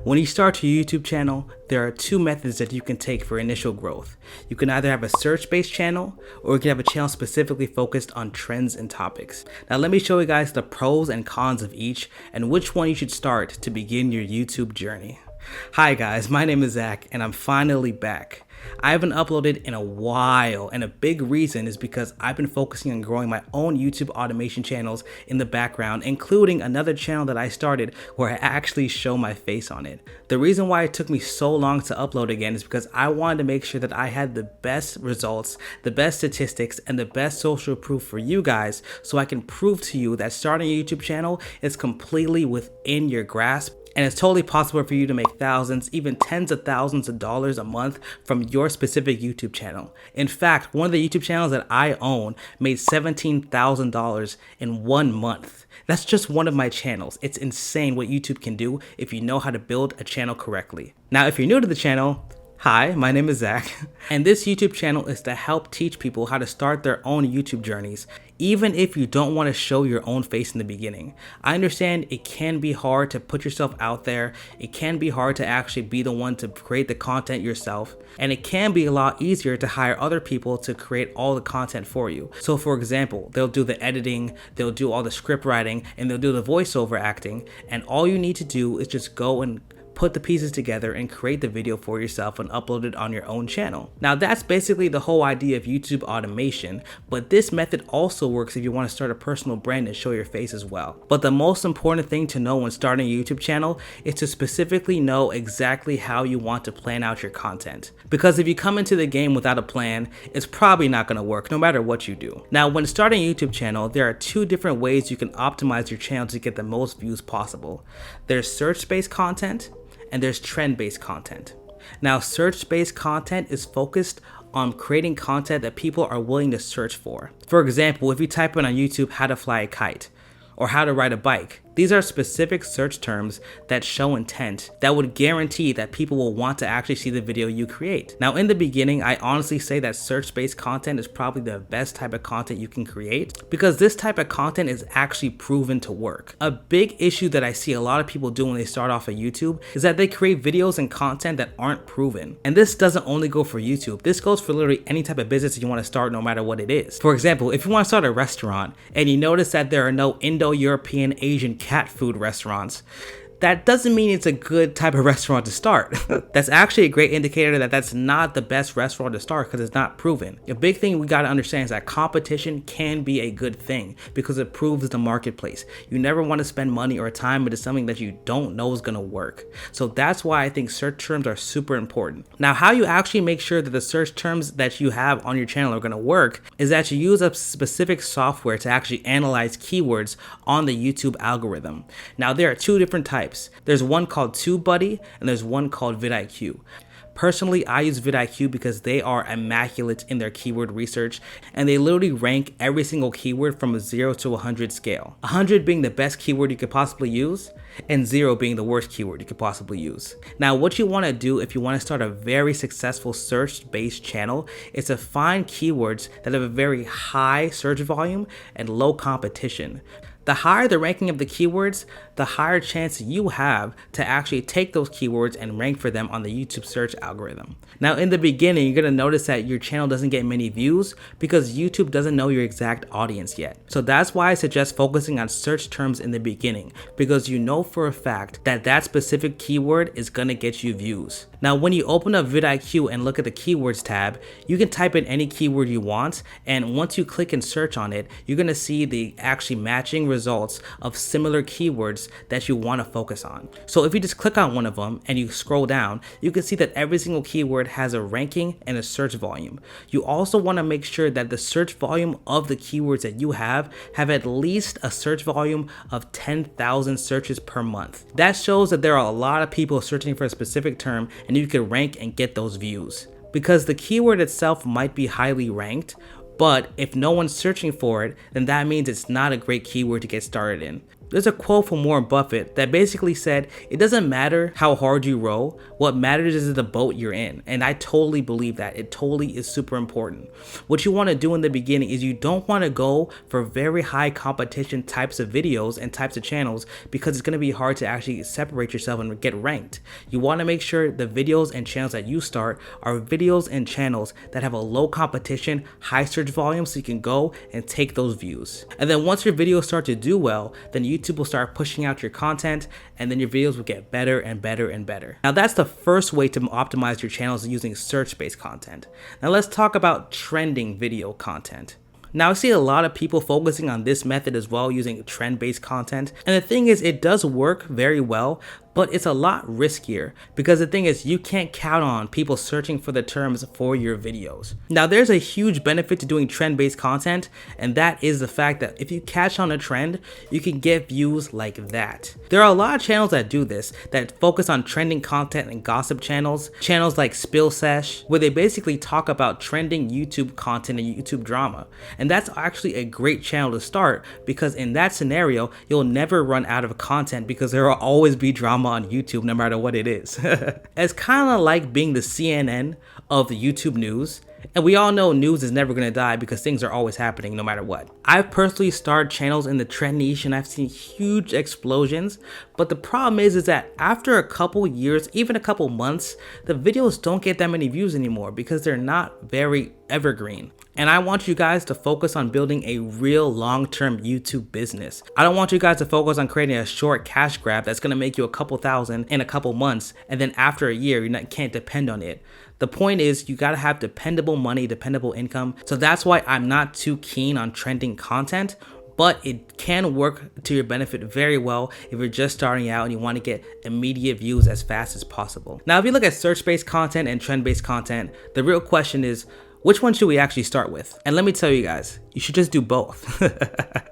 When you start your YouTube channel, there are two methods that you can take for initial growth. You can either have a search-based channel, or you can have a channel specifically focused on trends and topics. Now let me show you guys the pros and cons of each and which one you should start to begin your YouTube journey. Hi guys, my name is Zach and I'm finally back. I haven't uploaded in a while, and a big reason is because I've been focusing on growing my own YouTube automation channels in the background, including another channel that I started where I actually show my face on it. The reason why it took me so long to upload again is because I wanted to make sure that I had the best results, the best statistics, and the best social proof for you guys, so I can prove to you that starting a YouTube channel is completely within your grasp. And it's totally possible for you to make thousands, even tens of thousands of dollars a month from your specific YouTube channel. In fact, one of the YouTube channels that I own made $17,000 in 1 month. That's just one of my channels. It's insane what YouTube can do if you know how to build a channel correctly. Now, if you're new to the channel, hi, my name is Zach, and this YouTube channel is to help teach people how to start their own YouTube journeys, even if you don't want to show your own face in the beginning. I understand it can be hard to put yourself out there, it can be hard to actually be the one to create the content yourself, and it can be a lot easier to hire other people to create all the content for you. So for example, they'll do the editing, they'll do all the script writing, and they'll do the voiceover acting, and all you need to do is just go and put the pieces together and create the video for yourself and upload it on your own channel. Now that's basically the whole idea of YouTube automation, but this method also works if you want to start a personal brand and show your face as well. But the most important thing to know when starting a YouTube channel is to specifically know exactly how you want to plan out your content. Because if you come into the game without a plan, it's probably not going to work no matter what you do. Now when starting a YouTube channel, there are two different ways you can optimize your channel to get the most views possible. There's search-based content, and there's trend-based content. Now, search-based content is focused on creating content that people are willing to search for. For example, if you type in on YouTube how to fly a kite or how to ride a bike, these are specific search terms that show intent that would guarantee that people will want to actually see the video you create. Now in the beginning, I honestly say that search-based content is probably the best type of content you can create because this type of content is actually proven to work. A big issue that I see a lot of people do when they start off at YouTube is that they create videos and content that aren't proven. And this doesn't only go for YouTube, this goes for literally any type of business that you want to start no matter what it is. For example, if you want to start a restaurant and you notice that there are no Indo-European, Asian cat food restaurants, that doesn't mean it's a good type of restaurant to start. That's actually a great indicator that that's not the best restaurant to start because it's not proven. A big thing we got to understand is that competition can be a good thing because it proves the marketplace. You never want to spend money or time into something that you don't know is going to work. So that's why I think search terms are super important. Now, how you actually make sure that the search terms that you have on your channel are going to work is that you use a specific software to actually analyze keywords on the YouTube algorithm. Now, there are two different types. There's one called TubeBuddy and there's one called vidIQ. Personally, I use vidIQ because they are immaculate in their keyword research and they literally rank every single keyword from a 0 to 100 scale. 100 being the best keyword you could possibly use and 0 being the worst keyword you could possibly use. Now, what you want to do if you want to start a very successful search-based channel is to find keywords that have a very high search volume and low competition. The higher the ranking of the keywords, the higher chance you have to actually take those keywords and rank for them on the YouTube search algorithm. Now in the beginning, you're going to notice that your channel doesn't get many views because YouTube doesn't know your exact audience yet. So that's why I suggest focusing on search terms in the beginning, because you know for a fact that that specific keyword is going to get you views. Now when you open up vidIQ and look at the keywords tab, you can type in any keyword you want, and once you click and search on it, you're going to see the actually matching results of similar keywords that you want to focus on. So if you just click on one of them and you scroll down, you can see that every single keyword has a ranking and a search volume. You also want to make sure that the search volume of the keywords that you have at least a search volume of 10,000 searches per month. That shows that there are a lot of people searching for a specific term and you can rank and get those views. Because the keyword itself might be highly ranked, but if no one's searching for it, then that means it's not a great keyword to get started in. There's a quote from Warren Buffett that basically said, it doesn't matter how hard you row, what matters is the boat you're in. And I totally believe that. It totally is super important. What you want to do in the beginning is you don't want to go for very high competition types of videos and types of channels, because it's going to be hard to actually separate yourself and get ranked. You want to make sure the videos and channels that you start are videos and channels that have a low competition, high search volume, so you can go and take those views. And then once your videos start to do well, then YouTube will start pushing out your content, and then your videos will get better and better and better. Now that's the first way to optimize your channels, using search-based content. Now let's talk about trending video content. Now I see a lot of people focusing on this method as well, using trend-based content. And the thing is, it does work very well, but it's a lot riskier, because the thing is, you can't count on people searching for the terms for your videos. Now there's a huge benefit to doing trend-based content, and that is the fact that if you catch on a trend, you can get views like that. There are a lot of channels that do this, that focus on trending content and gossip channels like Spill Sesh, where they basically talk about trending YouTube content and YouTube drama. And that's actually a great channel to start, because in that scenario, you'll never run out of content, because there will always be drama on YouTube no matter what it is. It's kind of like being the CNN of the YouTube news. And we all know news is never going to die, because things are always happening no matter what. I've personally started channels in the trend niche, and I've seen huge explosions. But the problem is that after a couple years, even a couple months, the videos don't get that many views anymore, because they're not very evergreen. And I want you guys to focus on building a real long-term YouTube business. I don't want you guys to focus on creating a short cash grab that's going to make you a couple thousand in a couple months, and then after a year you can't depend on it. The point is, you gotta have dependable money, dependable income. So that's why I'm not too keen on trending content, but it can work to your benefit very well if you're just starting out and you want to get immediate views as fast as possible. Now, if you look at search-based content and trend-based content, the real question is, which one should we actually start with? And let me tell you guys, you should just do both.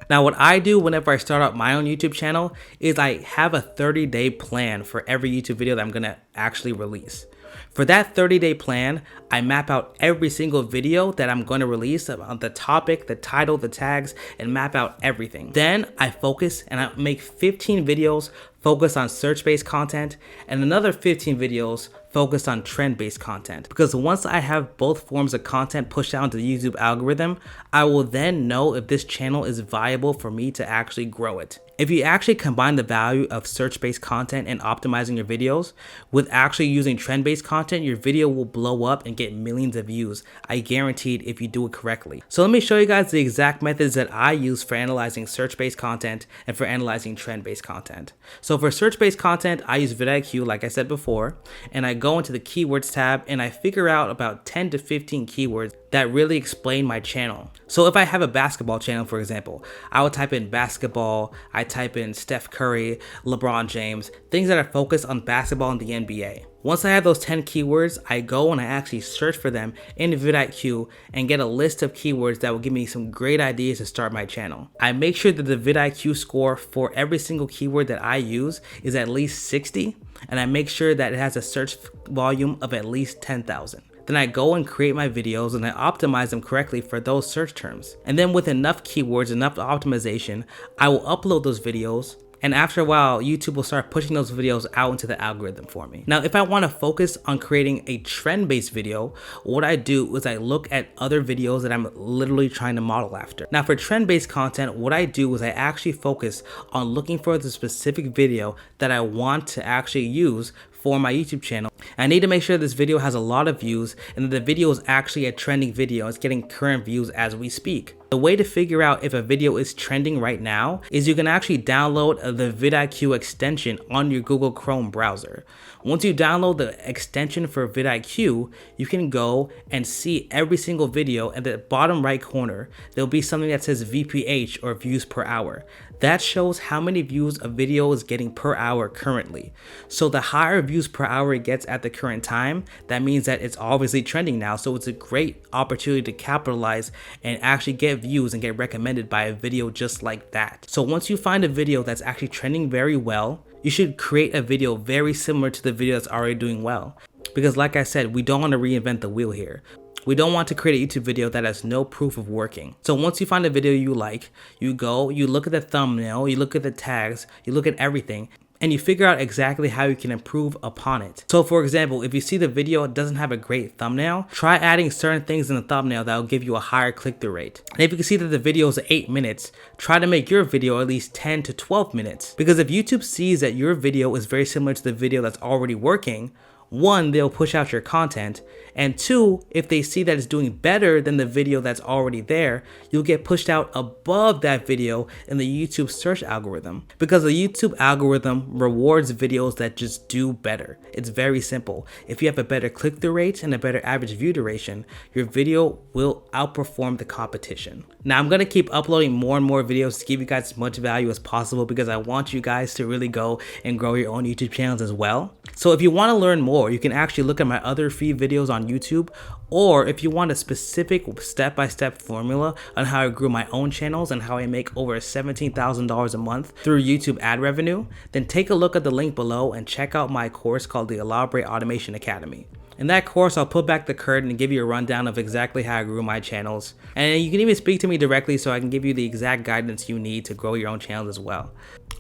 Now, what I do whenever I start up my own YouTube channel is I have a 30-day plan for every YouTube video that I'm gonna actually release. For that 30-day plan, I map out every single video that I'm going to release, on the topic, the title, the tags, and map out everything. Then I focus and I make 15 videos focused on search-based content, and another 15 videos focused on trend-based content. Because once I have both forms of content pushed out into the YouTube algorithm, I will then know if this channel is viable for me to actually grow it. If you actually combine the value of search-based content and optimizing your videos with actually using trend-based content, your video will blow up and get millions of views. I guarantee it, if you do it correctly. So let me show you guys the exact methods that I use for analyzing search-based content and for analyzing trend-based content. So for search-based content, I use vidIQ, like I said before, and I go into the keywords tab and I figure out about 10 to 15 keywords that really explain my channel. So if I have a basketball channel, for example, I will type in basketball, I type in Steph Curry, LeBron James, things that are focused on basketball and the NBA. Once I have those 10 keywords, I go and I actually search for them in vidIQ and get a list of keywords that will give me some great ideas to start my channel. I make sure that the vidIQ score for every single keyword that I use is at least 60, and I make sure that it has a search volume of at least 10,000. Then I go and create my videos and I optimize them correctly for those search terms. And then with enough keywords, enough optimization, I will upload those videos. And after a while, YouTube will start pushing those videos out into the algorithm for me. Now, if I want to focus on creating a trend-based video, what I do is I look at other videos that I'm literally trying to model after. Now, for trend-based content, what I do is I actually focus on looking for the specific video that I want to actually use for my YouTube channel. I need to make sure this video has a lot of views and that the video is actually a trending video. It's getting current views as we speak. The way to figure out if a video is trending right now is you can actually download the vidIQ extension on your Google Chrome browser. Once you download the extension for vidIQ, you can go and see every single video. At the bottom right corner, there'll be something that says VPH, or views per hour. That shows how many views a video is getting per hour currently. So the higher views per hour it gets at the current time, that means that it's obviously trending now. So it's a great opportunity to capitalize and actually get views and get recommended by a video just like that. So once you find a video that's actually trending very well, you should create a video very similar to the video that's already doing well. Because like I said, we don't want to reinvent the wheel here. We don't want to create a YouTube video that has no proof of working. So once you find a video you like, you go, you look at the thumbnail, you look at the tags, you look at everything, and you figure out exactly how you can improve upon it. So for example, if you see the video doesn't have a great thumbnail, try adding certain things in the thumbnail that will give you a higher click-through rate. And if you can see that the video is 8 minutes, try to make your video at least 10 to 12 minutes. Because if YouTube sees that your video is very similar to the video that's already working, 1, they'll push out your content, and 2, if they see that it's doing better than the video that's already there, you'll get pushed out above that video in the YouTube search algorithm, because the YouTube algorithm rewards videos that just do better. It's very simple. If you have a better click-through rate and a better average view duration, your video will outperform the competition. Now I'm gonna keep uploading more and more videos to give you guys as much value as possible, because I want you guys to really go and grow your own YouTube channels as well. So if you want to learn more, you can actually look at my other free videos on YouTube, or if you want a specific step-by-step formula on how I grew my own channels and how I make over $17,000 a month through YouTube ad revenue, then take a look at the link below and check out my course called the Alabre Automation Academy. In that course, I'll put back the curtain and give you a rundown of exactly how I grew my channels. And you can even speak to me directly so I can give you the exact guidance you need to grow your own channels as well.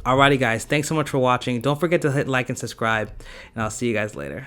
Alrighty guys, thanks so much for watching. Don't forget to hit like and subscribe, and I'll see you guys later.